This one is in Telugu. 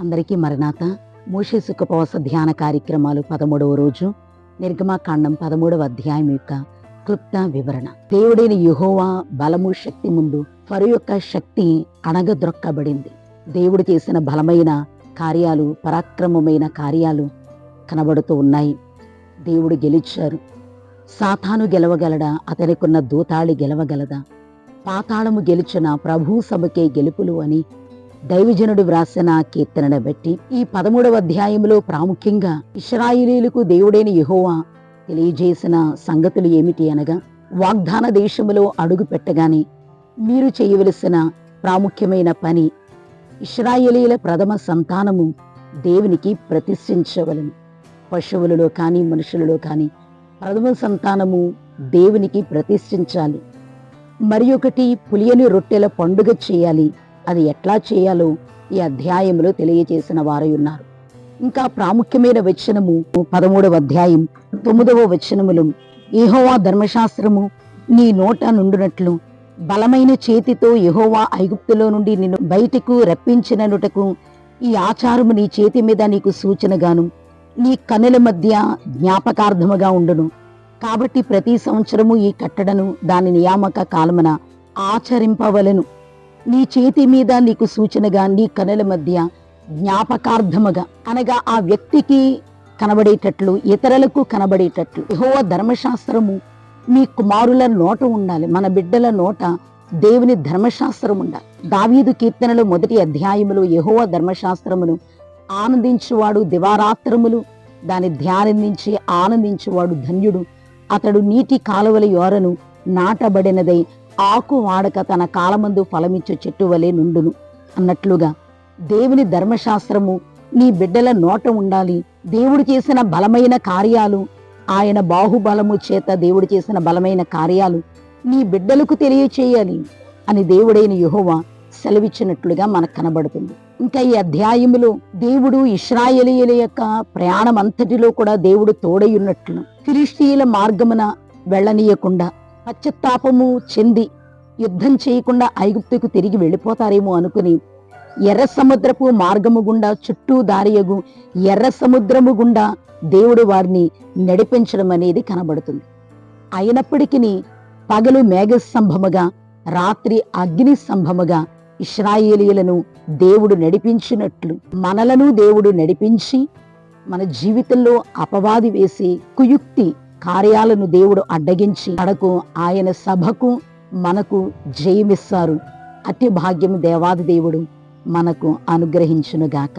అందరికీ మరణాత మోషే సుఖపవస ధ్యాన కార్యక్రమాలు 13వ రోజు నిర్గమాకాండం 13వ అధ్యాయం యొక్క క్లుప్త వివరణ. దేవుడైన యెహోవా బలము శక్తి ముందు ఫరో యొక్క శక్తి అణగద్రొక్కబడింది. దేవుడు చేసిన బలమైన కార్యాలు, పరాక్రమమైన కార్యాలు కనబడుతూ ఉన్నాయి. దేవుడు గెలిచారు. సాతాను గెలవగలడా? అతనికున్న దూతాళి గెలవగలదా? పాతాళము గెలిచిన ప్రభు సభకే గెలుపులు అని దైవజనుడు వ్రాసిన కీర్తనను బట్టి ఈ 13వ అధ్యాయంలో ప్రాముఖ్యంగా ఇశ్రాయేలీయులకు దేవుడైన యెహోవా తెలియజేసిన సంగతులు ఏమిటి అనగా, వాగ్దాన దేశములో అడుగు పెట్టగానే మీరు చేయవలసిన ప్రాముఖ్యమైన పని ఇశ్రాయేలీయుల ప్రథమ సంతానము దేవునికి ప్రతిష్ఠించవలను. పశువులలో కానీ మనుషులలో కానీ ప్రథమ సంతానము దేవునికి ప్రతిష్ఠించాలి. మరి ఒకటి పులియని రొట్టెల పండుగ చేయాలి. అది ఎట్లా చేయాలో ఈ అధ్యాయంలో తెలియజేసిన వారై ఉన్నారు. ఇంకా ప్రాముఖ్యమైన వచనము 13వ అధ్యాయం 9వ వచనములు, యెహోవా ధర్మశాస్త్రము నీ నోట నుండునట్లు బలమైన చేతితో యెహోవా ఐగుప్తులో నుండి నిన్ను బయటకు రప్పించిననుటకు ఈ ఆచారము నీ చేతి మీద నీకు సూచనగాను నీ కన్నుల మధ్య జ్ఞాపకార్థముగా ఉండును. కాబట్టి ప్రతి సంవత్సరము ఈ కట్టడను దాని నియామక కాలమున ఆచరింపవలెను. నీ చేతి మీద నీకు సూచనగా, నీ కనుల మధ్య జ్ఞాపకార్థముగా, అనగా ఆ వ్యక్తికి కనబడేటట్లు, ఇతరులకు కనబడేటట్లు యెహోవా ధర్మశాస్త్రము మీ కుమారుల నోట ఉండాలి. మన బిడ్డల నోట దేవుని ధర్మశాస్త్రం ఉండాలి. దావీదు కీర్తనలో 1వ అధ్యాయములో యెహోవా ధర్మశాస్త్రమును ఆనందించువాడు దివారాత్రములు దాన్ని ధ్యానించి ఆనందించువాడు ధన్యుడు. అతడు నీటి కాలువల యోరను నాటబడినదై ఆకు వాడక తన కాలమందు ఫలమిచ్చు చెట్టు వలె నుండును అన్నట్లుగా దేవుని ధర్మశాస్త్రము నీ బిడ్డల నోట ఉండాలి. దేవుడు చేసిన బలమైన కార్యాలు, ఆయన బాహుబలము చేత దేవుడు చేసిన బలమైన కార్యాలు నీ బిడ్డలకు తెలియచేయాలి అని దేవుడైన యెహోవా సెలవిచ్చినట్లుగా మనకు కనబడుతుంది. ఇంకా ఈ అధ్యాయములో దేవుడు ఇశ్రాయేలీయుల యొక్క ప్రయాణం అంతటిలో కూడా దేవుడు తోడై ఉన్నట్లు, ఫిలిష్తీయుల మార్గమున వెళ్ళనీయకుండా, పశ్చాత్తాపము చెంది యుద్ధం చేయకుండా ఐగుప్తుకు తిరిగి వెళ్ళిపోతారేమో అనుకుని ఎర్ర సముద్రపు మార్గము గుండా చుట్టూ దారియగు ఎర్ర సముద్రము గుండా దేవుడు వారిని నడిపించడం అనేది కనబడుతుంది. అయినప్పటికీ పగలు మేఘస్తంభముగా, రాత్రి అగ్ని స్తంభముగా ఇశ్రాయేలీయులను దేవుడు నడిపించినట్లు మనలను దేవుడు నడిపించి మన జీవితంలో అపవాది వేసి కుయుక్తి కార్యాలను దేవుడు అడ్డగించి అడకు ఆయన సభకు మనకు జయమిస్తారు. అతి భాగ్యం దేవాది దేవుడు మనకు అనుగ్రహించునుగాక.